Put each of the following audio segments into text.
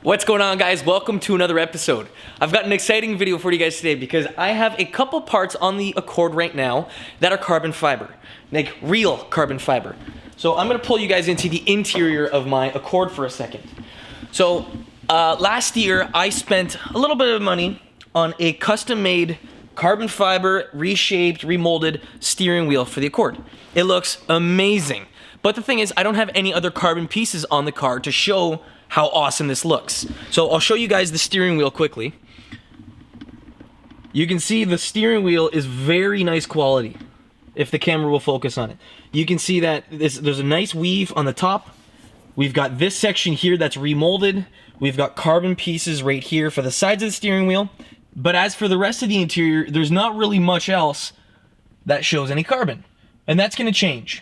What's going on, guys? Welcome to another episode. I've got an exciting video for you guys today because I have a couple parts on the Accord right now that are carbon fiber, like real carbon fiber. So I'm gonna pull you guys into the interior of my Accord for a second. So last year I spent a little bit of money on a custom-made carbon fiber, reshaped, remolded steering wheel for the Accord. It looks amazing. But the thing is, I don't have any other carbon pieces on the car to show how awesome this looks. So I'll show you guys the steering wheel quickly. You can see the steering wheel is very nice quality, if the camera will focus on it. You can see that there's a nice weave on the top. We've got this section here that's remolded. We've got carbon pieces right here for the sides of the steering wheel. But as for the rest of the interior, there's not really much else that shows any carbon. And that's gonna change.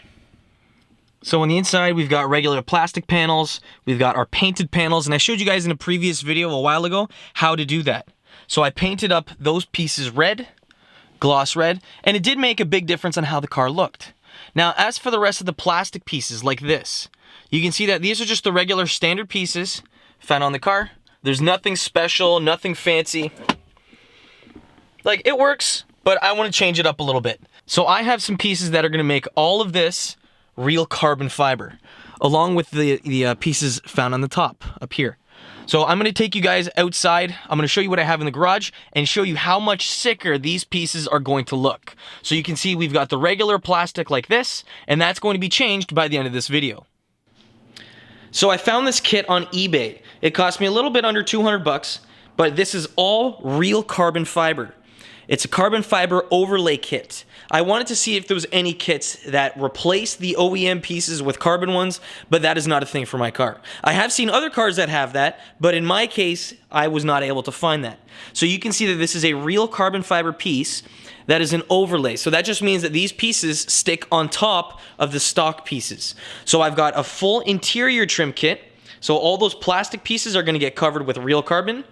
So on the inside, we've got regular plastic panels, we've got our painted panels, and I showed you guys in a previous video a while ago how to do that. So I painted up those pieces red, gloss red, and it did make a big difference on how the car looked. Now, as for the rest of the plastic pieces like this, you can see that these are just the regular standard pieces found on the car. There's nothing special, nothing fancy. Like, it works, but I want to change it up a little bit. So I have some pieces that are going to make all of this real carbon fiber, along with the pieces found on the top up here. So I'm going to take you guys outside. I'm going to show you what I have in the garage and show you how much sicker these pieces are going to look. So you can see we've got the regular plastic like this, and that's going to be changed by the end of this video. So I found this kit on eBay. It cost me a little bit under 200 bucks, but this is all real carbon fiber. It's a carbon fiber overlay kit. I wanted to see if there was any kits that replace the OEM pieces with carbon ones, but that is not a thing for my car. I have seen other cars that have that, but in my case, I was not able to find that. So you can see that this is a real carbon fiber piece that is an overlay. So that just means that these pieces stick on top of the stock pieces. So I've got a full interior trim kit. So all those plastic pieces are going to get covered with real carbon.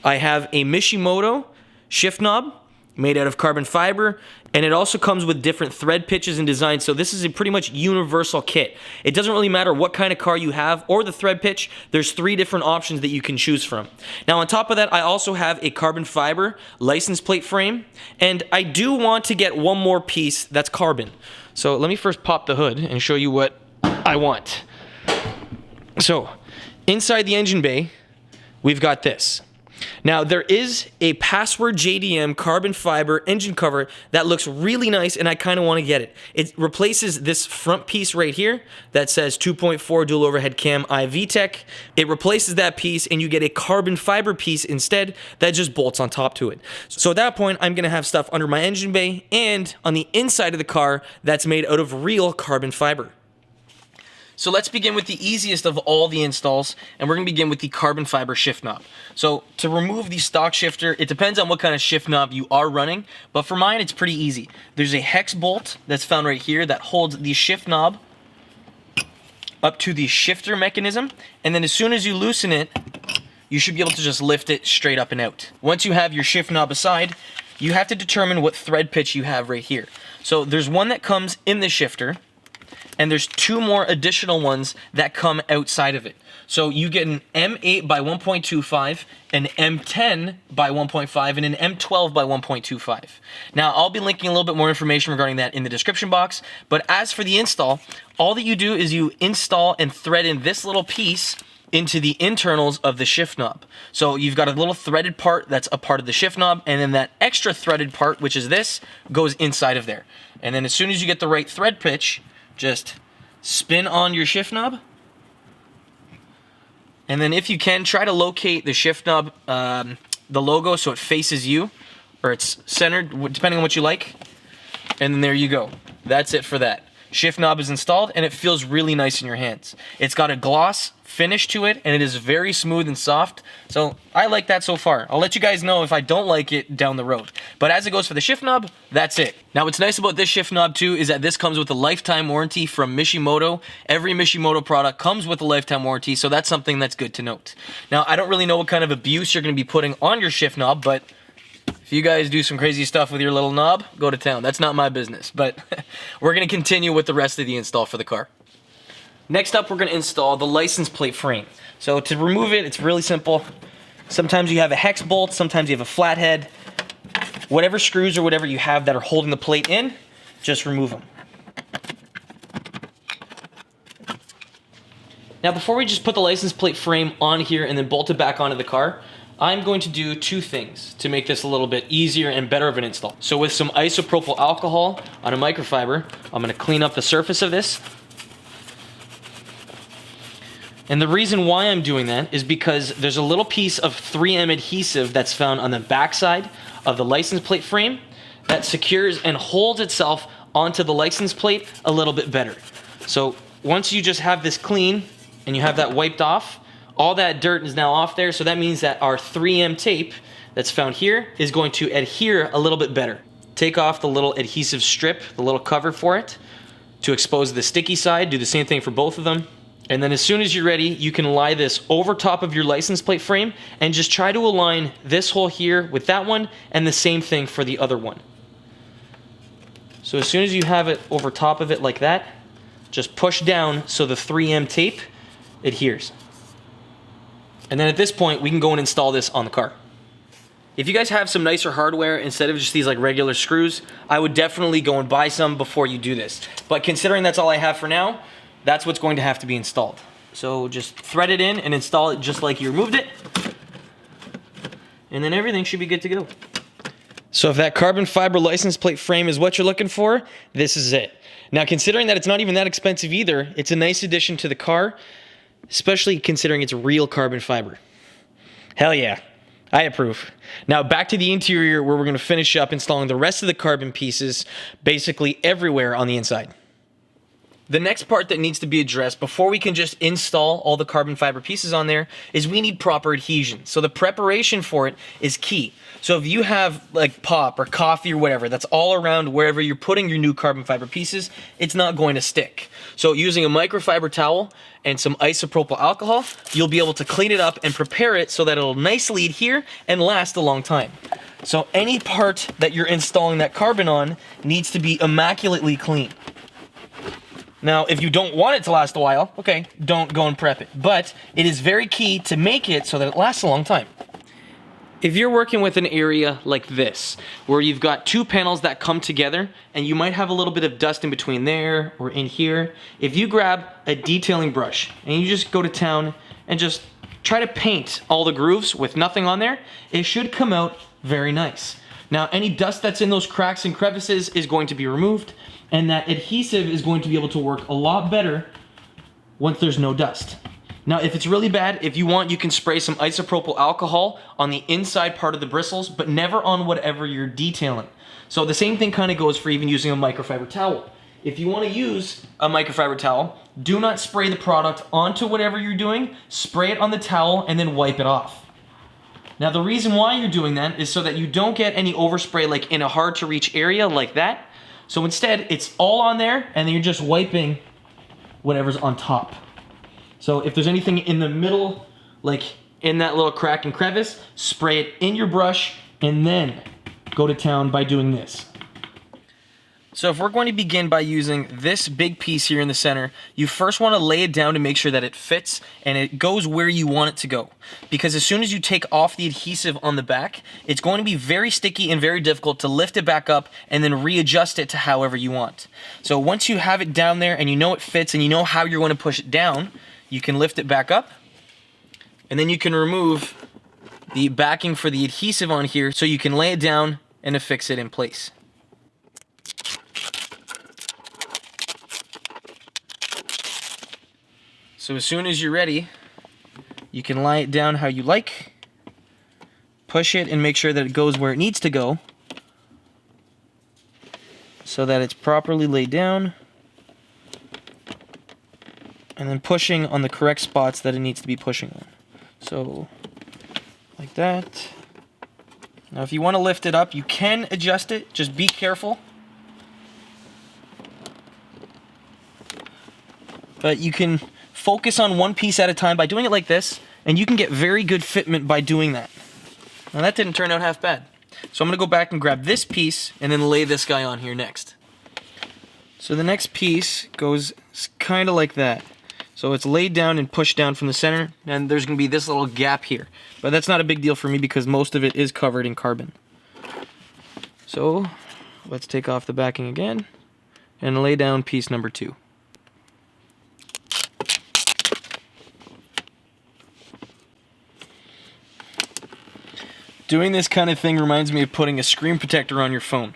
I have a Mishimoto shift knob made out of carbon fiber, and it also comes with different thread pitches and designs, so this is a pretty much universal kit. It doesn't really matter what kind of car you have or the thread pitch, there's 3 different options that you can choose from. Now on top of that, I also have a carbon fiber license plate frame, and I do want to get one more piece that's carbon. So let me first pop the hood and show you what I want. So inside the engine bay, we've got this. Now, there is a PasswordJDM carbon fiber engine cover that looks really nice, and I kind of want to get it. It replaces this front piece right here that says 2.4 dual overhead cam iVTEC. It replaces that piece, and you get a carbon fiber piece instead that just bolts on top to it. So at that point, I'm going to have stuff under my engine bay and on the inside of the car that's made out of real carbon fiber. So let's begin with the easiest of all the installs, and we're going to begin with the carbon fiber shift knob. So to remove the stock shifter, it depends on what kind of shift knob you are running, but for mine it's pretty easy. There's a hex bolt that's found right here that holds the shift knob up to the shifter mechanism, and then as soon as you loosen it, you should be able to just lift it straight up and out. Once you have your shift knob aside, you have to determine what thread pitch you have right here. So there's one that comes in the shifter, and there's 2 more additional ones that come outside of it. So you get an M8 by 1.25, an M10 by 1.5, and an M12 by 1.25. Now, I'll be linking a little bit more information regarding that in the description box, but as for the install, all that you do is you install and thread in this little piece into the internals of the shift knob. So you've got a little threaded part that's a part of the shift knob, and then that extra threaded part, which is this, goes inside of there. And then as soon as you get the right thread pitch, just spin on your shift knob, and then if you can, try to locate the shift knob, the logo, so it faces you, or it's centered, depending on what you like, and then there you go. That's it for that. Shift knob is installed, and it feels really nice in your hands. It's got a gloss finish to it, and it is very smooth and soft, so I like that so far. I'll let you guys know if I don't like it down the road. But as it goes for the shift knob, that's it. Now what's nice about this shift knob too is that this comes with a lifetime warranty from Mishimoto. Every Mishimoto product comes with a lifetime warranty, so that's something that's good to note. Now I don't really know what kind of abuse you're going to be putting on your shift knob, but if you guys do some crazy stuff with your little knob, go to town. That's not my business, but we're going to continue with the rest of the install for the car. Next up, we're going to install the license plate frame. So to remove it, it's really simple. Sometimes you have a hex bolt, sometimes you have a flathead. Whatever screws or whatever you have that are holding the plate in, just remove them. Now before we just put the license plate frame on here and then bolt it back onto the car, I'm going to do two things to make this a little bit easier and better of an install. So with some isopropyl alcohol on a microfiber, I'm going to clean up the surface of this. And the reason why I'm doing that is because there's a little piece of 3M adhesive that's found on the backside of the license plate frame that secures and holds itself onto the license plate a little bit better. So once you just have this clean and you have that wiped off, all that dirt is now off there, so that means that our 3M tape that's found here is going to adhere a little bit better. Take off the little adhesive strip, the little cover for it, to expose the sticky side. Do the same thing for both of them. And then as soon as you're ready, you can lie this over top of your license plate frame and just try to align this hole here with that one, and the same thing for the other one. So as soon as you have it over top of it like that, just push down so the 3M tape adheres. And then at this point, we can go and install this on the car. If you guys have some nicer hardware instead of just these like regular screws, I would definitely go and buy some before you do this. But considering that's all I have for now, that's what's going to have to be installed. So just thread it in and install it just like you removed it. And then everything should be good to go. So if that carbon fiber license plate frame is what you're looking for, this is it. Now considering that it's not even that expensive either, it's a nice addition to the car, especially considering it's real carbon fiber. Hell yeah, I approve. Now back to the interior where we're going to finish up installing the rest of the carbon pieces basically everywhere on the inside. The next part that needs to be addressed before we can just install all the carbon fiber pieces on there is we need proper adhesion. So the preparation for it is key. So if you have like pop or coffee or whatever that's all around wherever you're putting your new carbon fiber pieces, it's not going to stick. So using a microfiber towel and some isopropyl alcohol, you'll be able to clean it up and prepare it so that it'll nicely adhere and last a long time. So any part that you're installing that carbon on needs to be immaculately clean. Now, if you don't want it to last a while, okay, don't go and prep it. But it is very key to make it so that it lasts a long time. If you're working with an area like this, where you've got two panels that come together, and you might have a little bit of dust in between there or in here, if you grab a detailing brush and you just go to town and just try to paint all the grooves with nothing on there, it should come out very nice. Now, any dust that's in those cracks and crevices is going to be removed, and that adhesive is going to be able to work a lot better once there's no dust. Now, if it's really bad, if you want, you can spray some isopropyl alcohol on the inside part of the bristles, but never on whatever you're detailing. So the same thing kind of goes for even using a microfiber towel. If you want to use a microfiber towel, do not spray the product onto whatever you're doing, spray it on the towel and then wipe it off. Now the reason why you're doing that is so that you don't get any overspray like in a hard to reach area like that. So instead, it's all on there, and then you're just wiping whatever's on top. So if there's anything in the middle, like in that little crack and crevice, spray it in your brush, and then go to town by doing this. So if we're going to begin by using this big piece here in the center, you first want to lay it down to make sure that it fits and it goes where you want it to go. Because as soon as you take off the adhesive on the back, it's going to be very sticky and very difficult to lift it back up and then readjust it to however you want. So once you have it down there and you know it fits and you know how you're going to push it down, you can lift it back up, and then you can remove the backing for the adhesive on here so you can lay it down and affix it in place. So as soon as you're ready, you can lie it down how you like, push it and make sure that it goes where it needs to go so that it's properly laid down, and then pushing on the correct spots that it needs to be pushing on. So like that. Now if you want to lift it up, you can adjust it, just be careful. But you can focus on one piece at a time by doing it like this, and you can get very good fitment by doing that. Now that didn't turn out half bad. So I'm going to go back and grab this piece and then lay this guy on here next. So the next piece goes kind of like that. So it's laid down and pushed down from the center, and there's going to be this little gap here. But that's not a big deal for me because most of it is covered in carbon. So let's take off the backing again and lay down piece number 2. Doing this kind of thing reminds me of putting a screen protector on your phone.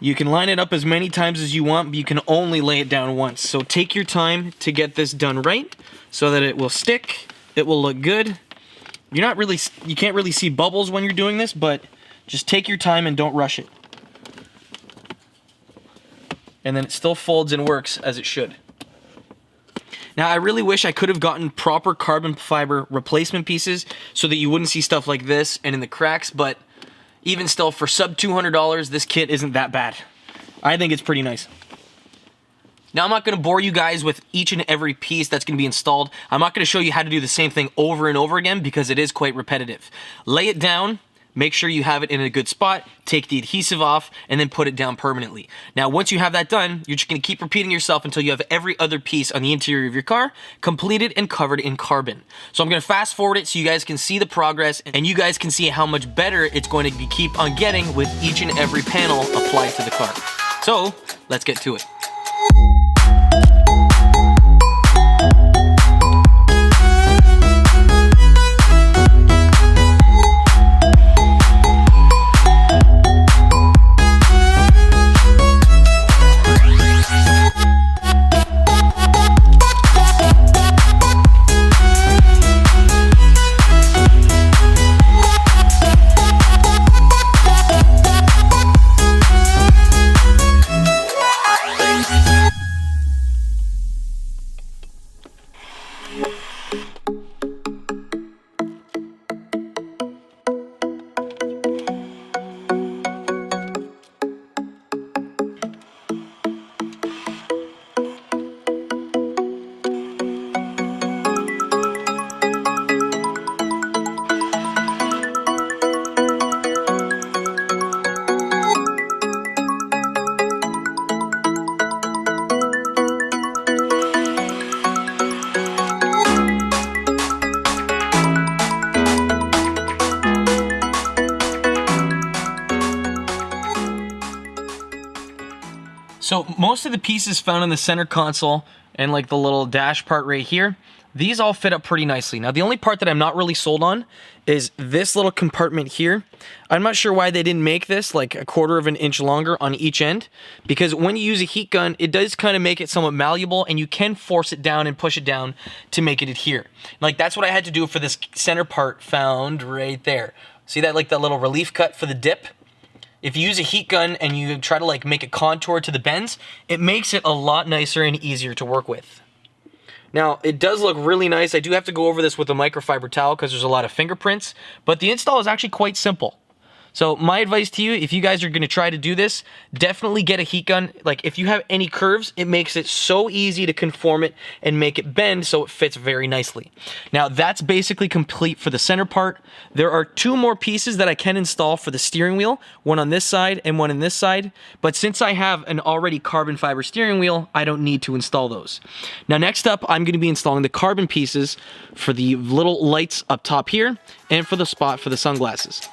You can line it up as many times as you want, but you can only lay it down once. So take your time to get this done right so that it will stick, it will look good. You can't really see bubbles when you're doing this, but just take your time and don't rush it. And then it still folds and works as it should. Now, I really wish I could have gotten proper carbon fiber replacement pieces so that you wouldn't see stuff like this and in the cracks, but even still, for sub $200, this kit isn't that bad. I think it's pretty nice. Now, I'm not going to bore you guys with each and every piece that's going to be installed. I'm not going to show you how to do the same thing over and over again because it is quite repetitive. Lay it down. Make sure you have it in a good spot, take the adhesive off, and then put it down permanently. Now, once you have that done, you're just going to keep repeating yourself until you have every other piece on the interior of your car completed and covered in carbon. So I'm going to fast forward it so you guys can see the progress and you guys can see how much better it's going to keep on getting with each and every panel applied to the car. So, let's get to it. So most of the pieces found in the center console and like the little dash part right here, these all fit up pretty nicely. Now the only part that I'm not really sold on is this little compartment here. I'm not sure why they didn't make this like 1/4 of an inch longer on each end, because when you use a heat gun, it does kind of make it somewhat malleable and you can force it down and push it down to make it adhere. Like that's what I had to do for this center part found right there. See that, like that little relief cut for the dip? If you use a heat gun and you try to like make a contour to the bends, it makes it a lot nicer and easier to work with. Now, it does look really nice. I do have to go over this with a microfiber towel because there's a lot of fingerprints, but the install is actually quite simple. So my advice to you, if you guys are going to try to do this, definitely get a heat gun. Like if you have any curves, it makes it so easy to conform it and make it bend so it fits very nicely. Now that's basically complete for the center part. There are 2 more pieces that I can install for the steering wheel, one on this side and one on this side. But since I have an already carbon fiber steering wheel, I don't need to install those. Now next up, I'm going to be installing the carbon pieces for the little lights up top here and for the spot for the sunglasses.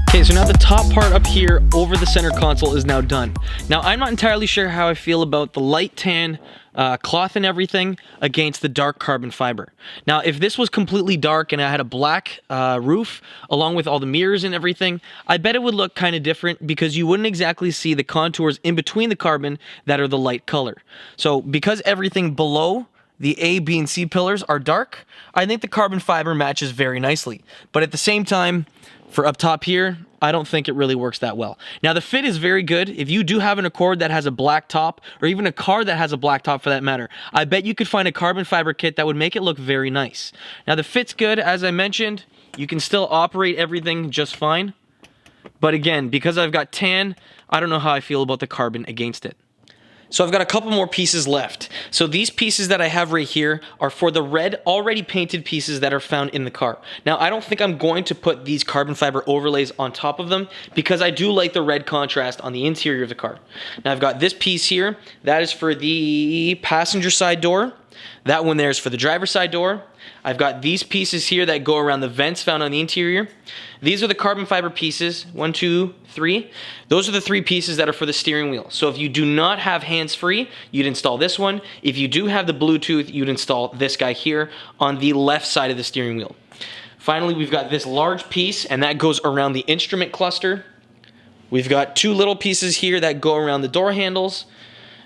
Okay, so now the top part up here over the center console is now done. Now, I'm not entirely sure how I feel about the light tan cloth and everything against the dark carbon fiber. Now, if this was completely dark and I had a black roof along with all the mirrors and everything, I bet it would look kind of different because you wouldn't exactly see the contours in between the carbon that are the light color. So because everything below the A, B, and C pillars are dark, I think the carbon fiber matches very nicely. But at the same time, for up top here, I don't think it really works that well. Now, the fit is very good. If you do have an Accord that has a black top, or even a car that has a black top for that matter, I bet you could find a carbon fiber kit that would make it look very nice. Now, the fit's good, as I mentioned. You can still operate everything just fine. But again, because I've got tan, I don't know how I feel about the carbon against it. So I've got a couple more pieces left. So these pieces that I have right here are for the red already painted pieces that are found in the car. Now, I don't think I'm going to put these carbon fiber overlays on top of them because I do like the red contrast on the interior of the car. Now, I've got this piece here. That is for the passenger side door. That one there is for the driver's side door. I've got these pieces here that go around the vents found on the interior. These are the carbon fiber pieces, 1, 2, 3. Those are the 3 pieces that are for the steering wheel. So if you do not have hands-free, you'd install this one. If you do have the Bluetooth, you'd install this guy here on the left side of the steering wheel. Finally, we've got this large piece, and that goes around the instrument cluster. We've got 2 little pieces here that go around the door handles.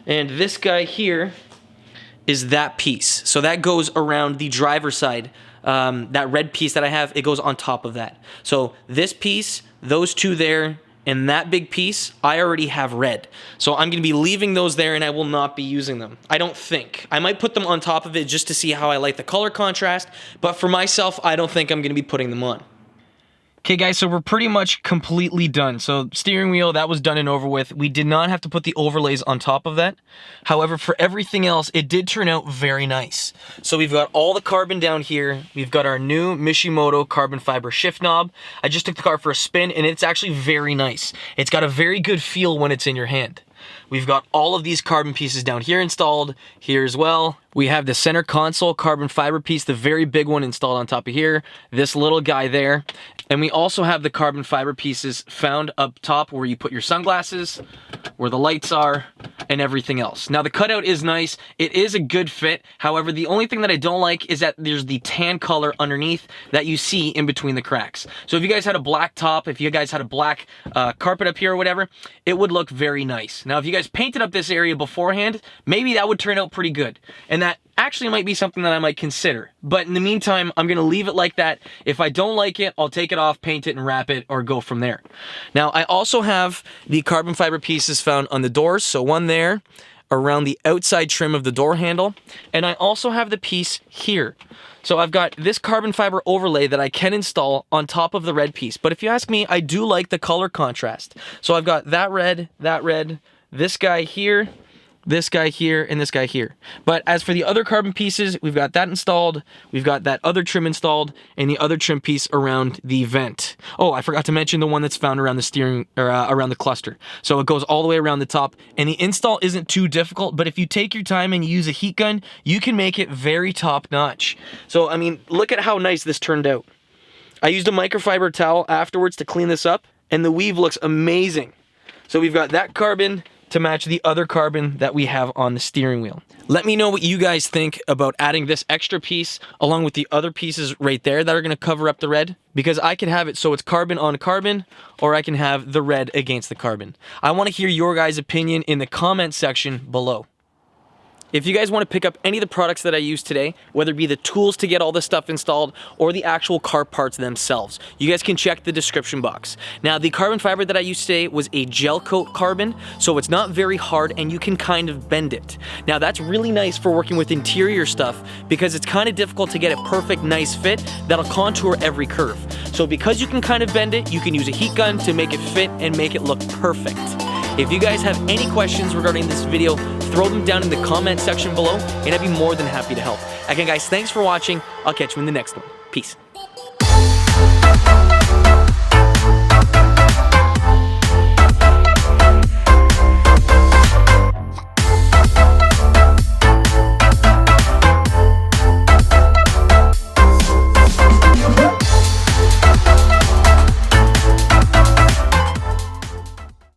And this guy here is that piece. So that goes around the driver's side. That red piece that I have, it goes on top of that. So this piece, those 2 there, and that big piece, I already have red. So I'm going to be leaving those there and I will not be using them. I don't think. I might put them on top of it just to see how I like the color contrast, but for myself, I don't think I'm going to be putting them on. Okay guys, so we're pretty much completely done. So steering wheel, that was done and over with. We did not have to put the overlays on top of that. However, for everything else, it did turn out very nice. So we've got all the carbon down here. We've got our new Mishimoto Carbon Fiber Shift knob. I just took the car for a spin and it's actually very nice. It's got a very good feel when it's in your hand. We've got all of these carbon pieces down here installed, here as well. We have the center console carbon fiber piece, the very big one installed on top of here, this little guy there. And we also have the carbon fiber pieces found up top where you put your sunglasses, where the lights are, and everything else. Now the cutout is nice, it is a good fit. However, the only thing that I don't like is that there's the tan color underneath that you see in between the cracks. So if you guys had a black top, if you guys had a black carpet up here or whatever, it would look very nice. Now if you guys painted up this area beforehand, maybe that would turn out pretty good. And that actually might be something that I might consider. But in the meantime, I'm going to leave it like that. If I don't like it, I'll take it off, paint it, and wrap it, or go from there. Now, I also have the carbon fiber pieces found on the doors. So one there around the outside trim of the door handle. And I also have the piece here. So I've got this carbon fiber overlay that I can install on top of the red piece. But if you ask me, I do like the color contrast. So I've got that red, this guy here, this guy here, and this guy here. But as for the other carbon pieces, we've got that installed, we've got that other trim installed, and the other trim piece around the vent. Oh, I forgot to mention the one that's found around the steering, or around the cluster. So it goes all the way around the top, and the install isn't too difficult, but if you take your time and you use a heat gun, you can make it very top-notch. So, I mean, look at how nice this turned out. I used a microfiber towel afterwards to clean this up, and the weave looks amazing. So we've got that carbon to match the other carbon that we have on the steering wheel. Let me know what you guys think about adding this extra piece along with the other pieces right there that are going to cover up the red, because I can have it so it's carbon on carbon, or I can have the red against the carbon. I want to hear your guys' opinion in the comment section below. If you guys want to pick up any of the products that I use today, whether it be the tools to get all this stuff installed or the actual car parts themselves, you guys can check the description box. Now, the carbon fiber that I used today was a gel coat carbon, so it's not very hard and you can kind of bend it. Now, that's really nice for working with interior stuff because it's kind of difficult to get a perfect, nice fit that'll contour every curve. So because you can kind of bend it, you can use a heat gun to make it fit and make it look perfect. If you guys have any questions regarding this video, throw them down in the comment section below, and I'd be more than happy to help. Again, guys, thanks for watching. I'll catch you in the next one. Peace.